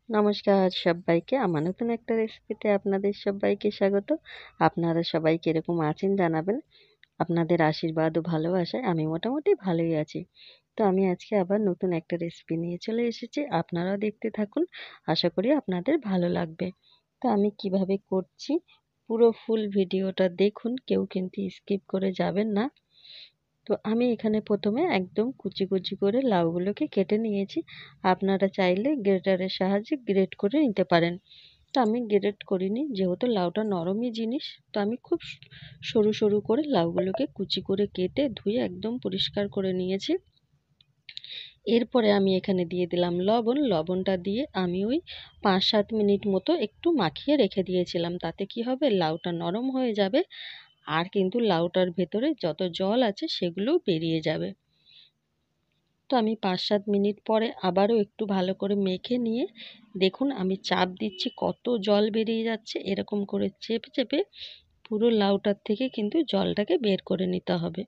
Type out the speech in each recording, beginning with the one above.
নমস্কার সবাইকে। আমার নতুন একটা রেসিপিতে আপনাদের সবাইকে স্বাগত। আপনারা সবাই কিরকম আছেন জানাবেন। আপনাদের আশীর্বাদ ও ভালোবাসায় আমি মোটামুটি ভালোই আছি। তো আমি আজকে আবার নতুন একটা রেসিপি নিয়ে চলে এসেছি। আপনারাও দেখতে থাকুন। আশা করি আপনাদের ভালো লাগবে। তো আমি কিভাবে করছি পুরো ফুল ভিডিওটা দেখুন, কেউ কিন্তু স্কিপ করে যাবেন না। তো আমি এখানে প্রথমে একদম কুচি কুচি করে লাউগুলোকে কেটে নিয়েছি। আপনারা চাইলে গ্রেটারের সাহায্যে গ্রেট করে নিতে পারেন। তো আমি গ্রেট করিনি, যেহেতু লাউটা নরমই জিনিস। তো আমি খুব সরু সরু করে লাউগুলোকে কুচি করে কেটে ধুয়ে একদম পরিষ্কার করে নিয়েছি। এরপরে আমি এখানে দিয়ে দিলাম লবণ। লবণটা দিয়ে আমি ওই 5-7 মিনিট মতো একটু মাখিয়ে রেখে দিয়েছিলাম। তাতে কি হবে, লাউটা নরম হয়ে যাবে আর কিন্তু লাউটার ভেতরে যত জল আছে সেগুলোও বেরিয়ে যাবে। তো আমি 5-7 মিনিট পরে আবারও একটু ভালো করে মেখে নিয়ে দেখুন আমি চাপ দিচ্ছি, কত জল বেরিয়ে যাচ্ছে। এরকম করে চেপে চেপে পুরো লাউটার থেকে কিন্তু জলটাকে বের করে নিতে হবে।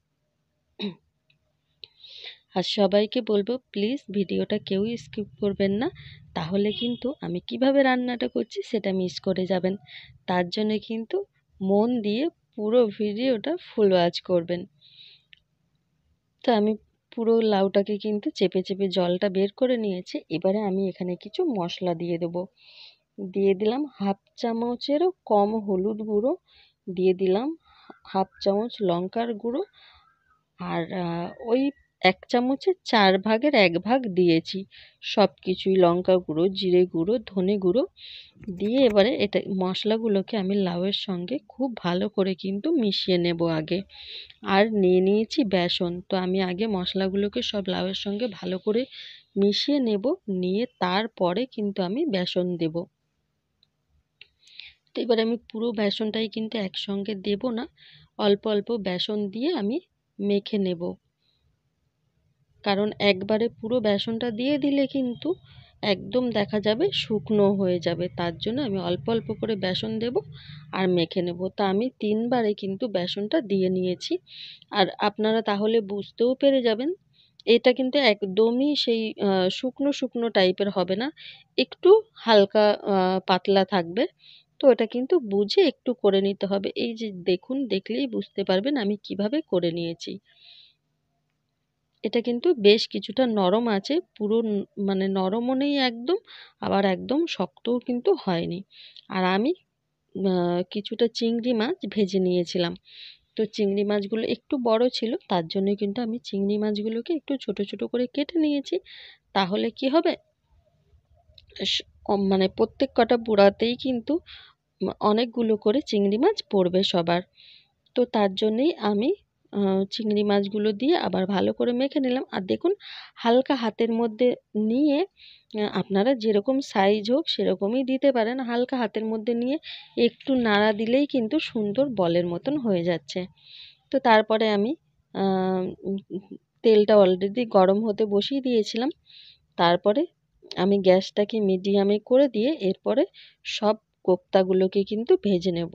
আর সবাইকে বলবো প্লিজ ভিডিওটা কেউই স্কিপ করবেন না, তাহলে কিন্তু আমি কিভাবে রান্নাটা করছি সেটা মিস করে যাবেন। তার জন্য কিন্তু মন দিয়ে পুরো ভিডিওটা ফুল ওয়াচ করবেন। তো আমি পুরো লাউটাকে কিন্তু চেপে চেপে জলটা বের করে নিয়েছি। এবারে আমি এখানে কিছু মশলা দিয়ে দেবো। দিয়ে দিলাম 1/2 চামচেরও কম হলুদ গুঁড়ো, দিয়ে দিলাম 1/2 চামচ লঙ্কার গুঁড়ো, আর ওই 1 চামচের 4 ভাগের 1 ভাগ দিয়েছি সব কিছুই, লঙ্কা গুঁড়ো, জিরে গুঁড়ো, ধনে গুঁড়ো দিয়ে এবারে এটা মশলাগুলোকে আমি লাউয়ের সঙ্গে খুব ভালো করে কিন্তু মিশিয়ে নেব আগে। আর নিয়ে নিয়েছি বেসন। তো আমি আগে মশলাগুলোকে সব লাউয়ের সঙ্গে ভালো করে মিশিয়ে নেব, নিয়ে তারপরে কিন্তু আমি বেসন দেব। তো এবার আমি পুরো বেসনটাই কিন্তু একসঙ্গে দেব না, অল্প অল্প বেসন দিয়ে আমি মেখে নেব। কারণ একবারে পুরো বেসনটা দিয়ে দিলে কিন্তু একদম দেখা যাবে শুকনো হয়ে যাবে। তার জন্য আমি অল্প অল্প করে বেসন দেব আর মেখে নেব। তা আমি 3 বারে কিন্তু বেসনটা দিয়ে নিয়েছি। আর আপনারা তাহলে বুঝতেও পেরে যাবেন এটা কিন্তু একদমই সেই শুকনো শুকনো টাইপের হবে না, একটু হালকা পাতলা থাকবে। তো এটা কিন্তু বুঝে একটু করে নিতে হবে। এই যে দেখুন, দেখলেই বুঝতে পারবেন আমি কিভাবে করে নিয়েছি। এটা কিন্তু বেশ কিছুটা নরম আছে, পুরো মানে নরমও নেই একদম, আবার একদম শক্তও কিন্তু হয়নি। আর আমি কিছুটা চিংড়ি মাছ ভেজে নিয়েছিলাম। তো চিংড়ি মাছগুলো একটু বড় ছিল, তার জন্যই কিন্তু আমি চিংড়ি মাছগুলোকে একটু ছোট ছোট করে কেটে নিয়েছি। তাহলে কি হবে, মানে প্রত্যেক কটা বুড়াতেই কিন্তু অনেকগুলো করে চিংড়ি মাছ পড়বে সবার। তো তার জন্যেই আমি চিংড়ি মাছগুলো দিয়ে আবার ভালো করে মেখে নিলাম। আর দেখুন হালকা হাতের মধ্যে নিয়ে আপনারা যেরকম সাইজ হোক সেরকমই দিতে পারেন। হালকা হাতের মধ্যে নিয়ে একটু নাড়া দিলেই কিন্তু সুন্দর বলের মতন হয়ে যাচ্ছে। তো তারপরে আমি তেলটা অলরেডি গরম হতে বসিয়ে দিয়েছিলাম। তারপরে আমি গ্যাসটাকে মিডিয়ামে করে দিয়ে এরপরে সব কোপ্তাগুলোকে কিন্তু ভেজে নেব।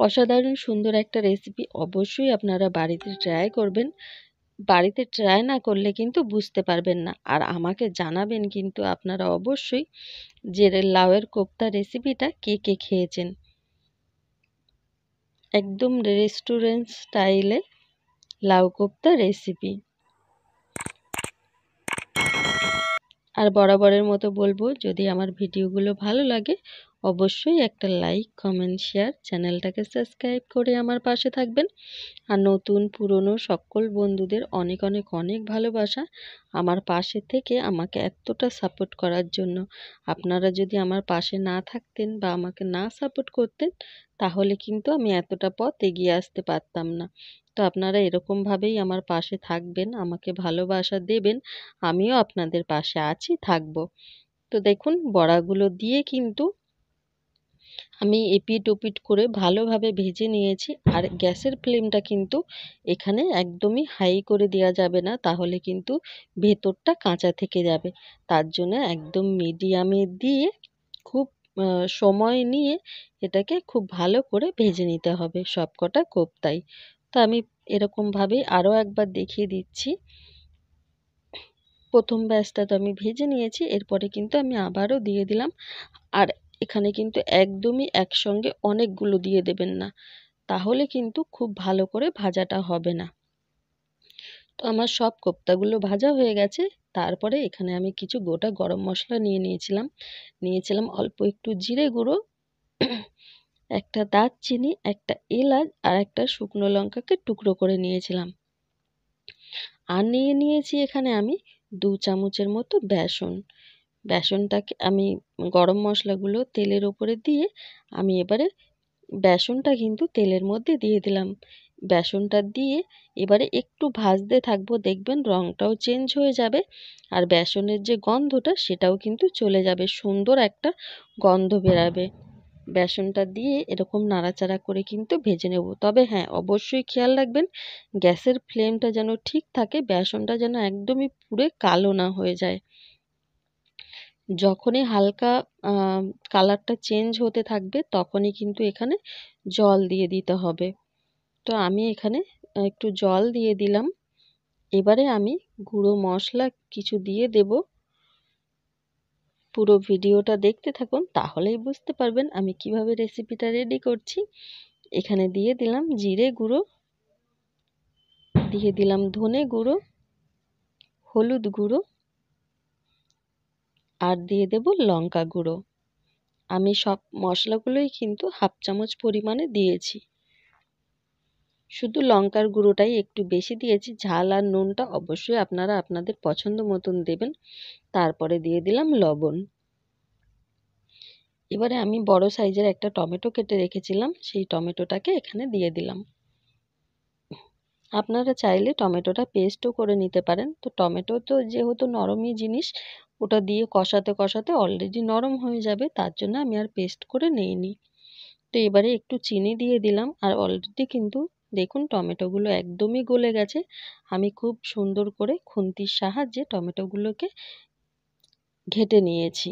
অসাধারণ সুন্দর একটা রেসিপি, অবশ্যই আপনারা বাড়িতে ট্রাই করবেন। বাড়িতে ট্রাই না করলে কিন্তু বুঝতে পারবেন না। আর আমাকে জানাবেন কিন্তু আপনারা অবশ্যই যে লাউয়ের কোপ্তা রেসিপিটা কে কে খেয়েছেন। একদম রেস্টুরেন্ট স্টাইলে লাউ কোপ্তা রেসিপি। আর বরাবরের মতো বলবো, যদি আমার ভিডিওগুলো ভালো লাগে অবশ্যই একটা লাইক, কমেন্ট, শেয়ার, চ্যানেলটাকে সাবস্ক্রাইব করে আমার পাশে থাকবেন। আর নতুন পুরনো সকল বন্ধুদের অনেক অনেক অনেক ভালোবাসা আমার পাশে থেকে আমাকে এতটা সাপোর্ট করার জন্য। আপনারা যদি আমার পাশে না থাকতেন বা আমাকে না সাপোর্ট করতেন তাহলে কিন্তু আমি এতটা পথ এগিয়ে আসতে পারতাম না। তো আপনারা এরকমভাবেই আমার পাশে থাকবেন, আমাকে ভালোবাসা দেবেন, আমিও আপনাদের পাশে আছি, থাকবো। তো দেখুন বড়াগুলো দিয়ে কিন্তু আমি এপিট ওপিট করে ভালোভাবে ভেজে নিয়েছি। আর গ্যাসের ফ্লেমটা কিন্তু এখানে একদমই হাই করে দেওয়া যাবে না, তাহলে কিন্তু ভেতরটা কাঁচা থেকে যাবে। তার জন্য একদম মিডিয়ামে দিয়ে খুব সময় নিয়ে এটাকে খুব ভালো করে ভেজে নিতে হবে সবকটা কোপ্তাই। তো আমি এরকমভাবেই আরও একবার দেখিয়ে দিচ্ছি। প্রথম ব্যাচটা তো আমি ভেজে নিয়েছি, এরপরে কিন্তু আমি আবারও দিয়ে দিলাম। আর এখানে কিন্তু একদমই একসঙ্গে অনেকগুলো দিয়ে দেবেন না, তাহলে কিন্তু খুব ভালো করে ভাজাটা হবে না। তো আমার সব কোপ্তাগুলো ভাজা হয়ে গেছে। তারপরে এখানে আমি কিছু গোটা গরম মশলা নিয়েছিলাম অল্প একটু জিরে গুঁড়ো, একটা দারচিনি, একটা এলাচ আর একটা শুকনো লঙ্কাকে টুকরো করে নিয়েছিলাম। আর নিয়েছি এখানে আমি 2 চামচের মতো বেসন। বেসনটাকে আমি গরম মশলাগুলো তেলের ওপরে দিয়ে আমি এবারে বেসনটা কিন্তু তেলের মধ্যে দিয়ে দিলাম। বেসনটা দিয়ে এবারে একটু ভাজতে থাকবো, দেখবেন রঙটাও চেঞ্জ হয়ে যাবে আর বেসনের যে গন্ধটা সেটাও কিন্তু চলে যাবে, সুন্দর একটা গন্ধ বেরাবে। বেসনটা দিয়ে এরকম নাড়াচাড়া করে কিন্তু ভেজে নেব। তবে হ্যাঁ, অবশ্যই খেয়াল রাখবেন গ্যাসের ফ্লেমটা যেন ঠিক থাকে, বেসনটা যেন একদমই পুড়ে কালো না হয়ে যায়। যখনই হালকা কালারটা চেঞ্জ হতে থাকবে তখনই কিন্তু এখানে জল দিয়ে দিতে হবে। তো আমি এখানে একটু জল দিয়ে দিলাম। এবারে আমি গুঁড়ো মশলা কিছু দিয়ে দেব। পুরো ভিডিওটা দেখতে থাকুন, তাহলেই বুঝতে পারবেন আমি কিভাবে রেসিপিটা রেডি করছি। এখানে দিয়ে দিলাম জিরে গুঁড়ো, দিয়ে দিলাম ধনে গুঁড়ো, হলুদ গুঁড়ো আর দিয়ে দেব লঙ্কা গুঁড়ো। আমি সব মশলাগুলোই কিন্তু হাফ চামচ পরিমাণে দিয়েছি, শুধু লঙ্কার গুঁড়োটাই একটু বেশি দিয়েছি। ঝাল আর নুনটা অবশ্যই আপনারা আপনাদের পছন্দ মতন দেবেন। তারপরে দিয়ে দিলাম লবণ। এবারে আমি বড় সাইজের একটা টমেটো কেটে রেখেছিলাম, সেই টমেটোটাকে এখানে দিয়ে দিলাম। আপনারা চাইলে টমেটোটা পেস্টও করে নিতে পারেন। তো টমেটো তো যেহেতু নরমই জিনিস, ওটা দিয়ে কষাতে কষাতে অলরেডি নরম হয়ে যাবে, তার জন্য আমি আর পেস্ট করে নেইনি। তো এবারে একটু চিনি দিয়ে দিলাম। আর অলরেডি কিন্তু দেখুন টমেটোগুলো একদমই গলে গেছে। আমি খুব সুন্দর করে খুন্তির সাহায্যে টমেটোগুলোকে ঘেটে নিয়েছি।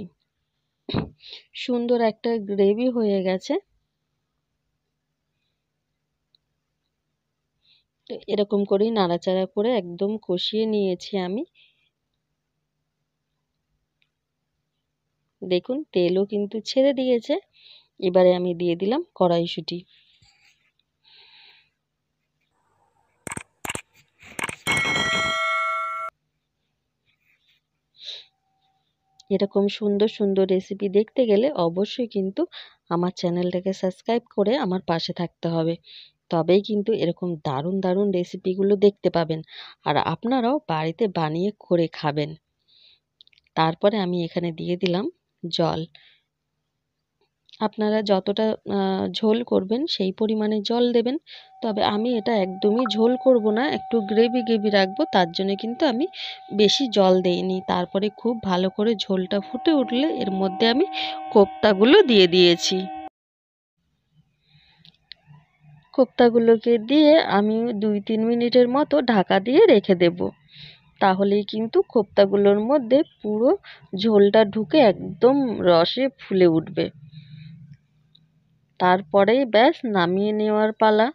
সুন্দর একটা গ্রেভি হয়ে গেছে। তো এরকম করেই নাড়াচাড়া করে একদম কষিয়ে নিয়েছি আমি। দেখুন তেলও কিন্তু ছেড়ে দিয়েছে। এবারে আমি দিয়ে দিলাম কড়াইশুঁটি। এরকম সুন্দর সুন্দর রেসিপি দেখতে গেলে অবশ্যই কিন্তু আমার চ্যানেলটাকে সাবস্ক্রাইব করে আমার পাশে থাকতে হবে। তবেই কিন্তু এরকম দারুণ দারুণ রেসিপিগুলো দেখতে পাবেন আর আপনারাও বাড়িতে বানিয়ে করে খাবেন। তারপরে আমি এখানে দিয়ে দিলাম জল। আপনারা যতটা ঝোল করবেন সেই পরিমাণে জল দেবেন। তবে আমি এটা একদমই ঝোল করব না, একটু গ্রেভি গ্রেভি রাখবো, তার জন্য কিন্তু আমি বেশি জল দেইনি। তারপরে খুব ভালো করে ঝোলটা ফুটে উঠলে এর মধ্যে আমি কোপ্তাগুলো দিয়ে দিয়েছি। কোপ্তাগুলোকে দিয়ে আমি 2-3 মিনিটের মতো ঢাকা দিয়ে রেখে দেব। তাহলেই কিন্তু কোপ্তাগুলোর মধ্যে পুরো ঝোলটা ঢুকে একদম রসে ফুলে উঠবে। তারপরেই ব্যাস নামিয়ে নেওয়ার পালা।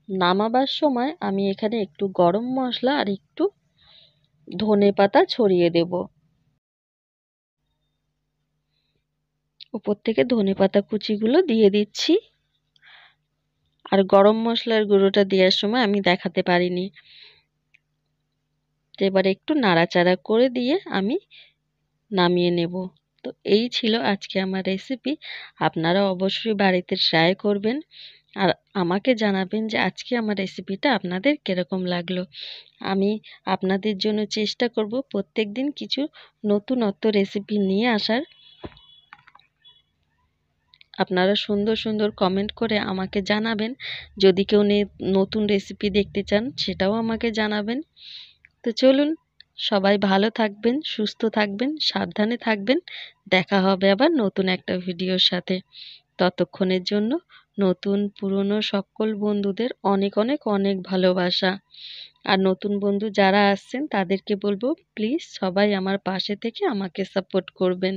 নামাবার সময় আমি এখানে একটু গরম মশলা আর একটু ধনেপাতা ছড়িয়ে দেব। উপর থেকে ধনেপাতা কুচিগুলো দিয়ে দিচ্ছি। আর গরম মশলার গুঁড়োটা দেওয়ার সময় আমি দেখাতে পারিনি। তো এবারে একটু নাড়াচাড়া করে দিয়ে আমি নামিয়ে নেব। তো এই ছিল আজকে আমার রেসিপি। আপনারা অবশ্যই বাড়িতে ট্রাই করবেন আর আমাকে জানাবেন যে আজকে আমার রেসিপিটা আপনাদের কিরকম লাগলো। আমি আপনাদের জন্য চেষ্টা করব প্রত্যেকদিন কিছু নতুনত্ব রেসিপি নিয়ে আসার। আপনারা সুন্দর সুন্দর কমেন্ট করে আমাকে জানাবেন। যদি কেউ নতুন রেসিপি দেখতে চান সেটাও আমাকে জানাবেন। তো চলুন, সবাই ভালো থাকবেন, সুস্থ থাকবেন, সাবধানে থাকবেন। দেখা হবে আবার নতুন একটা ভিডিওর সাথে। ততক্ষণের জন্য নতুন পুরনো সকল বন্ধুদের অনেক অনেক অনেক ভালোবাসা। আর নতুন বন্ধু যারা আসছেন তাদেরকে বলবো প্লিজ সবাই আমার পাশে থেকে আমাকে সাপোর্ট করবেন।